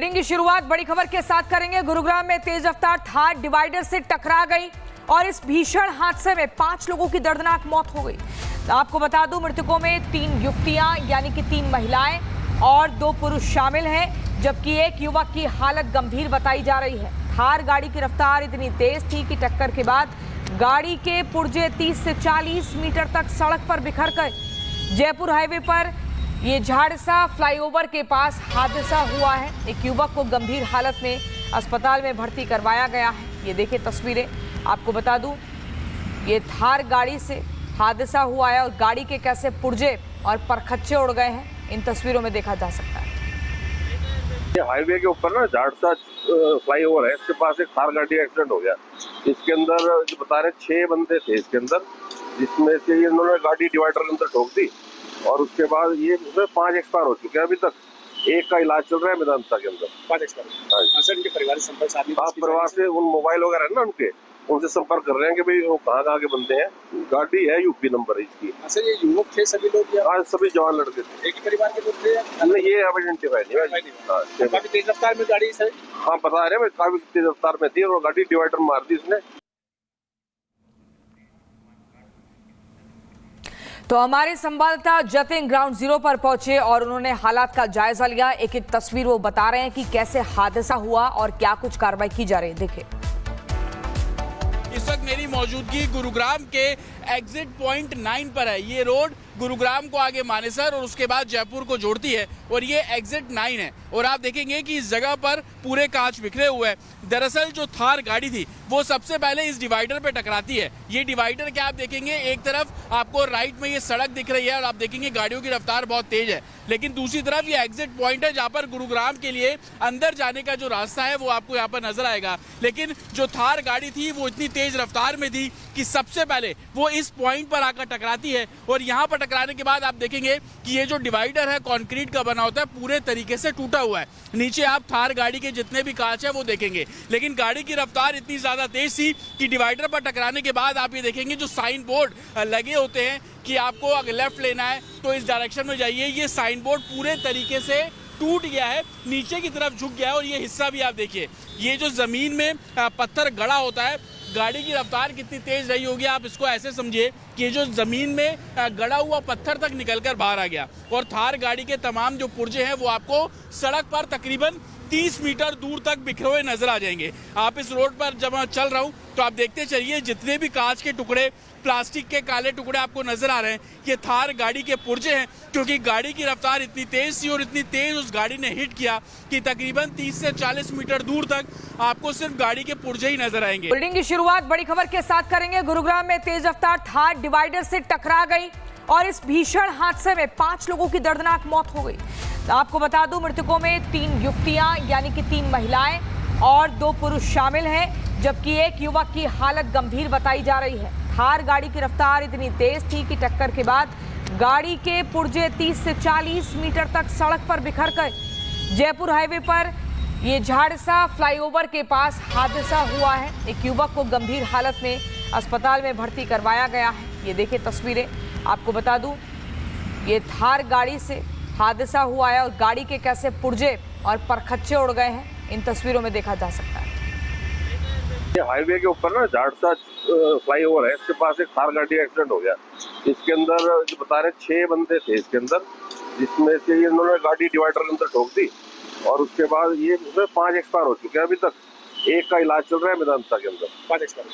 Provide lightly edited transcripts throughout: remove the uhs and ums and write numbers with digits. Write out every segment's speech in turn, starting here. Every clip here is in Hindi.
बुलेटिन की शुरुआत बड़ी खबर के साथ करेंगे। गुरुग्राम में तेज रफ्तार थार डिवाइडर से टकरा गई और इस भीषण हादसे में 5 लोगों की दर्दनाक मौत हो गई। आपको बता दूं, मृतकों में 3 युवतियां यानी कि 3 महिलाएं और 2 पुरुष शामिल हैं, जबकि एक युवक की हालत गंभीर बताई जा रही है। थार गाड़ी की रफ्तार इतनी तेज थी कि टक्कर के बाद गाड़ी के पुर्जे 30 से 40 मीटर तक सड़क पर बिखर गए। जयपुर हाईवे पर ये झाड़सा फ्लाईओवर के पास हादसा हुआ है। एक युवक को गंभीर हालत में अस्पताल में भर्ती करवाया गया है। ये देखिए तस्वीरें। आपको बता दूं, ये थार गाड़ी से हादसा हुआ है और गाड़ी के कैसे पुर्जे और परखच्चे उड़ गए हैं, इन तस्वीरों में देखा जा सकता है। ये हाईवे के ऊपर ना झाड़सा फ्लाईओवर है, इसके पास एक थार गाड़ी एक्सीडेंट हो गया। इसके अंदर जो बता रहे 6 बंदे थे इसके अंदर, जिसमें से इन्होंने गाड़ी डिवाइडर के अंदर ठोक दी और उसके बाद ये 5 एक्सपायर हो चुके हैं। अभी तक एक का इलाज चल रहा है मेदांता के अंदर। 5 एक्सपायर। सर, इनके परिवार से संपर्क साधने परिवार से उन मोबाइल वगैरह है ना उनके, उनसे संपर्क कर रहे हैं कि भाई वो कहाँ के बंदे हैं। गाड़ी है यूपी नंबर है इसकी। सर, ये युवक थे सभी लोग या आज सभी जवान लड़के थे। एक ही परिवार के लोग थे या नहीं, ये आइडेंटिफाई नहीं। काफी तेज रफ्तार में गाड़ी सर? हाँ, बता रहे हैं काफी तेज रफ्तार में थी और गाड़ी डिवाइडर मार दी इसने। तो हमारे संवाददाता जतिन ग्राउंड जीरो पर पहुंचे और उन्होंने हालात का जायजा लिया। एक एक तस्वीर वो बता रहे हैं कि कैसे हादसा हुआ और क्या कुछ कार्रवाई की जा रही है। देखिए, इस वक्त मेरी मौजूदगी गुरुग्राम के एग्जिट पॉइंट 9 पर है। ये रोड गुरुग्राम को आगे मानेसर और उसके बाद जयपुर को जोड़ती है और ये एग्जिट 9 है। और आप देखेंगे कि इस जगह पर पूरे कांच बिखरे हुए हैं। दरअसल जो थार गाड़ी थी वो सबसे पहले इस डिवाइडर पे टकराती है। ये डिवाइडर क्या आप देखेंगे, एक तरफ आपको राइट में ये सड़क दिख रही है और आप देखेंगे गाड़ियों की रफ्तार बहुत तेज है, लेकिन दूसरी तरफ ये एग्जिट पॉइंट है जहाँ पर गुरुग्राम के लिए अंदर जाने का जो रास्ता है वो आपको यहाँ पर नजर आएगा। लेकिन जो थार गाड़ी थी वो इतनी तेज रफ्तार में थी कि सबसे पहले वो इस पॉइंट पर आकर टकराती है और यहाँ पर टकराने के बाद आप देखेंगे कि ये जो डिवाइडर है कंक्रीट का बना होता है, पूरे तरीके से टूटा हुआ है। नीचे आप थार गाड़ी के जितने भी कांच है वो देखेंगे, लेकिन गाड़ी की रफ्तार इतनी ज्यादा तेज थी कि डिवाइडर पर टकराने के बाद आप ये देखेंगे जो साइन बोर्ड लगे होते हैं कि आपको अगर लेफ्ट लेना है तो इस डायरेक्शन में जाइए, ये साइन बोर्ड पूरे तरीके से टूट गया है, नीचे की तरफ झुक गया है। और ये हिस्सा भी आप देखिए, ये जो जमीन में पत्थर गड़ा होता है, गाड़ी की रफ्तार कितनी तेज रही होगी, आप इसको ऐसे समझिए कि जो जमीन में गड़ा हुआ पत्थर तक निकलकर बाहर आ गया। और थार गाड़ी के तमाम जो पुर्जे हैं वो आपको सड़क पर तकरीबन 30 मीटर दूर तक बिखरे हुए नजर आ जाएंगे। आप इस रोड पर जब मैं चल रहा हूँ तो आप देखते चलिए जितने भी कांच के टुकड़े, प्लास्टिक के काले टुकड़े आपको नजर आ रहे हैं, ये थार गाड़ी के पुर्जे हैं, क्योंकि गाड़ी की रफ्तार इतनी तेज थी और इतनी तेज उस गाड़ी ने हिट किया कि तकरीबन 30 से 40 मीटर दूर तक आपको सिर्फ गाड़ी के पुर्जे ही नजर आएंगे। बुलेटिन की शुरुआत बड़ी खबर के साथ करेंगे। गुरुग्राम में तेज रफ्तार थार डिवाइडर से टकरा गई और इस भीषण हादसे में 5 लोगों की दर्दनाक मौत हो गई। आपको बता दूं, मृतकों में 3 युवतियां यानी कि 3 महिलाएं और 2 पुरुष शामिल हैं, जबकि एक युवक की हालत गंभीर बताई जा रही है। थार गाड़ी की रफ्तार इतनी तेज थी कि टक्कर के बाद गाड़ी के पुर्जे 30 से 40 मीटर तक सड़क पर बिखर गए। जयपुर हाईवे पर ये झाड़सा फ्लाईओवर के पास हादसा हुआ है। एक युवक को गंभीर हालत में अस्पताल में भर्ती करवाया गया है। ये देखिए तस्वीरें। आपको बता दूं, ये थार गाड़ी से हादसा हुआ है और गाड़ी के कैसे पुर्जे और परखच्चे उड़ गए हैं, इन तस्वीरों में देखा जा सकता है। ये हाईवे के ऊपर ना झाड़सा फ्लाईओवर है, इसके पास एक थार गाड़ी एक्सीडेंट हो गया। इसके अंदर जो बता रहे 6 बंदे थे इसके अंदर, जिसमें से इन्होंने गाड़ी डिवाइडर के अंदर ठोक दी और उसके बाद ये 5 एक्सपायर हो चुके हैं। अभी तक एक का इलाज चल रहा है मेदांता के अंदर। 5 एक्सपायर।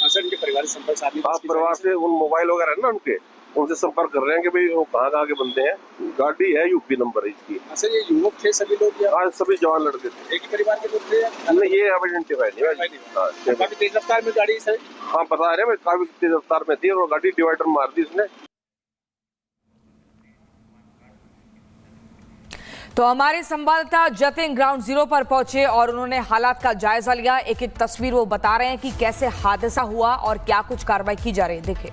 सर, इनके परिवार से संपर्क साधने परिवार से उन मोबाइल वगैरह है ना उनके, उनसे संपर्क कर रहे हैं कि भाई वो कहाँ के बंदे हैं। गाड़ी है यूपी नंबर है इसकी। सर, ये युवक थे सभी लोग या आज सभी जवान लड़के थे। एक ही परिवार के लोग थे या नहीं, ये आइडेंटिफाई नहीं। काफी तेज रफ्तार में गाड़ी सर? हाँ, बता रहे हैं काफी तेज रफ्तार में थी और गाड़ी डिवाइडर मार दी इसने। तो हमारे संवाददाता जतिन ग्राउंड जीरो पर पहुंचे और उन्होंने हालात का जायजा लिया। एक एक तस्वीर वो बता रहे हैं कि कैसे हादसा हुआ और क्या कुछ कार्रवाई की जा रही है। देखिए,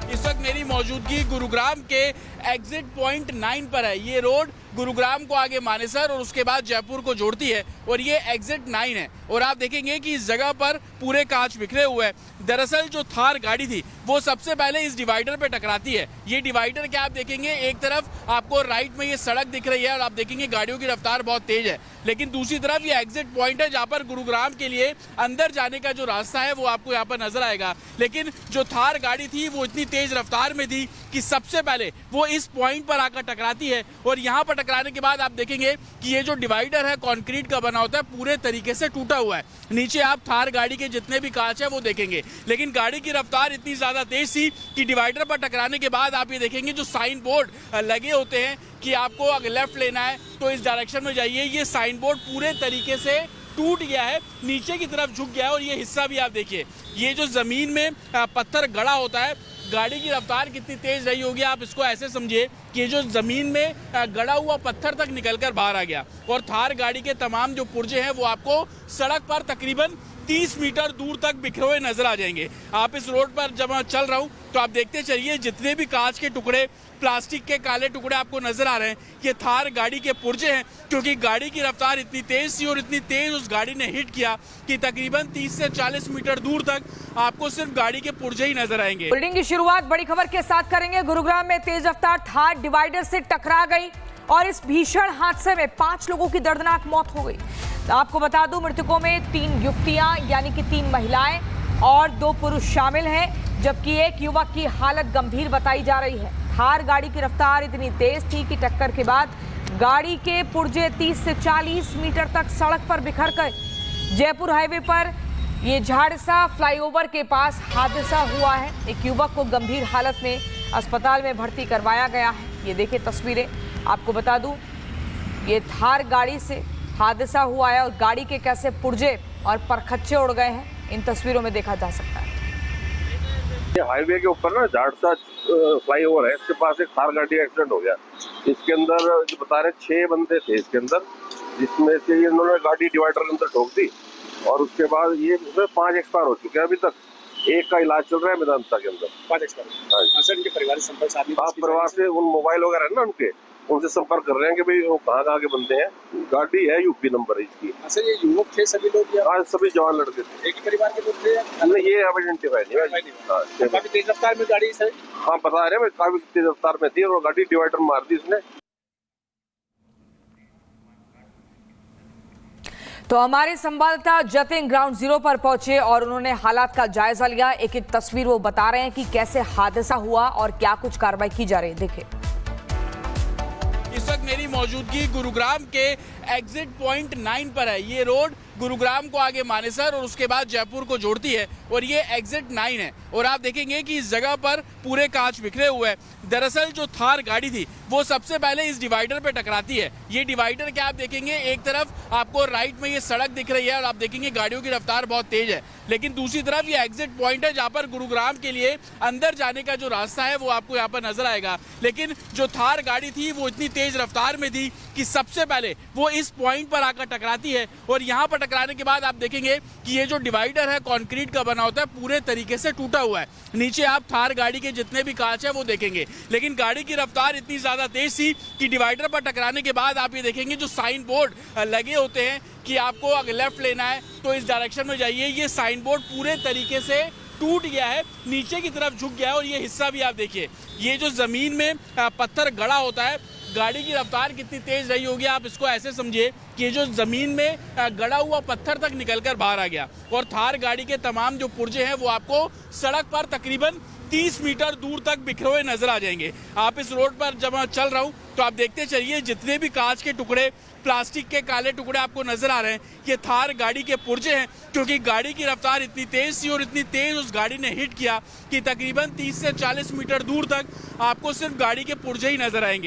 इस वक्त मेरी मौजूदगी गुरुग्राम के एग्जिट पॉइंट 9 पर है। ये रोड गुरुग्राम को आगे मानेसर और उसके बाद जयपुर को जोड़ती है और ये एग्जिट 9 है। और आप देखेंगे कि इस जगह पर पूरे कांच बिखरे हुए हैं। दरअसल जो थार गाड़ी थी वो सबसे पहले इस डिवाइडर पे टकराती है। ये डिवाइडर क्या आप देखेंगे, एक तरफ आपको राइट में ये सड़क दिख रही है और आप देखेंगे गाड़ियों की रफ्तार बहुत तेज है, लेकिन दूसरी तरफ ये एग्जिट पॉइंट है जहाँ पर गुरुग्राम के लिए अंदर जाने का जो रास्ता है वो आपको यहाँ पर नजर आएगा। लेकिन जो थार गाड़ी थी वो इतनी तेज रफ्तार में थी कि सबसे पहले वो इस पॉइंट पर आकर टकराती है और यहाँ पर टकराने के बाद आप देखेंगे कि ये जो डिवाइडर है कंक्रीट का बना होता है, पूरे तरीके से टूटा हुआ है। नीचे आप थार गाड़ी के जितने भी कांच है वो देखेंगे, लेकिन गाड़ी की रफ्तार इतनी ज्यादा तेज थी कि डिवाइडर पर टकराने के बाद आप ये देखेंगे जो साइन बोर्ड लगे होते हैं कि आपको अगर लेफ्ट लेना है तो इस डायरेक्शन में जाइए, ये साइन बोर्ड पूरे तरीके से टूट गया है, नीचे की तरफ झुक गया है। और ये हिस्सा भी आप देखिए, ये जो जमीन में पत्थर गड़ा होता है, गाड़ी की रफ्तार कितनी तेज रही होगी, आप इसको ऐसे समझिए कि ये जो जमीन में गड़ा हुआ पत्थर तक निकलकर बाहर आ गया। और थार गाड़ी के तमाम जो पुर्जे हैं वो आपको सड़क पर तकरीबन 30 मीटर दूर तक बिखरे हुए नजर आ जाएंगे। आप इस रोड पर जब मैं चल रहा हूँ तो आप देखते चलिए जितने भी कांच के टुकड़े, प्लास्टिक के काले टुकड़े आपको नजर आ रहे हैं, ये थार गाड़ी के पुर्जे हैं, क्योंकि गाड़ी की रफ्तार इतनी तेज थी और इतनी तेज उस गाड़ी ने हिट किया कि तकरीबन 30 से 40 मीटर दूर तक आपको सिर्फ गाड़ी के पुर्जे ही नजर आएंगे। बुलेटिन की शुरुआत बड़ी खबर के साथ करेंगे। गुरुग्राम में तेज रफ्तार थार डिवाइडर से टकरा गई और इस भीषण हादसे में 5 लोगों की दर्दनाक मौत हो गई। आपको बता दूं, मृतकों में 3 युवतियां यानी कि 3 महिलाएं और 2 पुरुष शामिल हैं, जबकि एक युवक की हालत गंभीर बताई जा रही है। थार गाड़ी की रफ्तार इतनी तेज थी कि टक्कर के बाद गाड़ी के पुर्जे 30 से 40 मीटर तक सड़क पर बिखर गए। जयपुर हाईवे पर ये झाड़सा फ्लाईओवर के पास हादसा हुआ है। एक युवक को गंभीर हालत में अस्पताल में भर्ती करवाया गया है। ये देखिए तस्वीरें, आपको बता दूं ये थार गाड़ी से हादसा हुआ है और गाड़ी के कैसे पुर्जे और परखच्चे उड़ गए हैं, इन तस्वीरों में देखा जा सकता है। ये हाईवे के ऊपर ना झाड़सा फ्लाईओवर है, इसके पास एक थार गाड़ी एक्सीडेंट हो गया। इसके अंदर जो बता रहे 6 बंदे थे इसके अंदर, जिसमें से इन्होंने गाड़ी डिवाइडर के अंदर ठोक दी और उसके बाद ये उसमें 5 एक्सपायर हो चुके हैं अभी तक। एक का इलाज चल रहा है मेदांता के अंदर। 5 एक्सपायर। सर इनके परिवार से संपर्क साधने आप परिवार से उन मोबाइल वगैरह है ना उनके, उनसे संपर्क कर रहे हैं कि भाई वो कहाँ के बंदे हैं। गाड़ी है यूपी नंबर है इसकी। सर ये युवक थे सभी लोग, आज सभी जवान लड़के थे। एक ही परिवार के लोग थे या नहीं, ये अब आइडेंटिफाई नहीं है। काफी तेज रफ्तार में गाड़ी सर? हाँ बता रहे हैं, काफी तेज रफ्तार में थी और गाड़ी डिवाइडर मार दी इसने। तो हमारे संवाददाता जतिन ग्राउंड जीरो पर पहुंचे और उन्होंने हालात का जायजा लिया। एक एक तस्वीर वो बता रहे हैं कि कैसे हादसा हुआ और क्या कुछ कार्रवाई की जा रही है। देखिए, इस वक्त मेरी मौजूदगी गुरुग्राम के एग्जिट पॉइंट 9 पर है। ये रोड गुरुग्राम को आगे मानेसर और उसके बाद जयपुर को जोड़ती है और ये एग्जिट 9 है। और आप देखेंगे कि इस जगह पर पूरे कांच बिखरे हुए हैं। दरअसल जो थार गाड़ी थी वो सबसे पहले इस डिवाइडर पे टकराती है। ये डिवाइडर क्या आप देखेंगे, एक तरफ आपको राइट में ये सड़क दिख रही है और आप देखेंगे गाड़ियों की रफ्तार बहुत तेज है, लेकिन दूसरी तरफ ये एग्जिट पॉइंट है जहाँ पर गुरुग्राम के लिए अंदर जाने का जो रास्ता है वो आपको यहाँ पर नजर आएगा। लेकिन जो थार गाड़ी थी वो इतनी तेज रफ्तार में थी कि सबसे पहले वो इस पॉइंट पर आकर टकराती है और यहाँ पर टकराने के बाद आप देखेंगे कि ये जो डिवाइडर है कंक्रीट का बना होता है, पूरे तरीके से टूटा हुआ है। नीचे आप थार गाड़ी के जितने भी कांच है वो देखेंगे, लेकिन गाड़ी की रफ्तार इतनी ज्यादा तेज थी कि डिवाइडर पर टकराने के बाद आप ये देखेंगे जो साइन बोर्ड लगे होते हैं कि आपको अगर लेफ्ट लेना है तो इस डायरेक्शन में जाइए, ये साइन बोर्ड पूरे तरीके से टूट गया है, नीचे की तरफ झुक गया है। और ये हिस्सा भी आप देखिए, ये जो जमीन में पत्थर गड़ा होता है, गाड़ी की रफ्तार कितनी तेज रही होगी, आप इसको ऐसे समझिए कि ये जो जमीन में गड़ा हुआ पत्थर तक निकलकर बाहर आ गया। और थार गाड़ी के तमाम जो पुर्जे हैं वो आपको सड़क पर तकरीबन 30 मीटर दूर तक बिखरे हुए नजर आ जाएंगे। आप इस रोड पर जब मैं चल रहा हूँ तो आप देखते चलिए जितने भी कांच के टुकड़े, प्लास्टिक के काले टुकड़े आपको नजर आ रहे हैं, ये थार गाड़ी के पुर्जे हैं, क्योंकि गाड़ी की रफ्तार इतनी तेज थी और इतनी तेज उस गाड़ी ने हिट किया कि तकरीबन 30 से 40 मीटर दूर तक आपको सिर्फ गाड़ी के पुर्जे ही नजर आएंगे।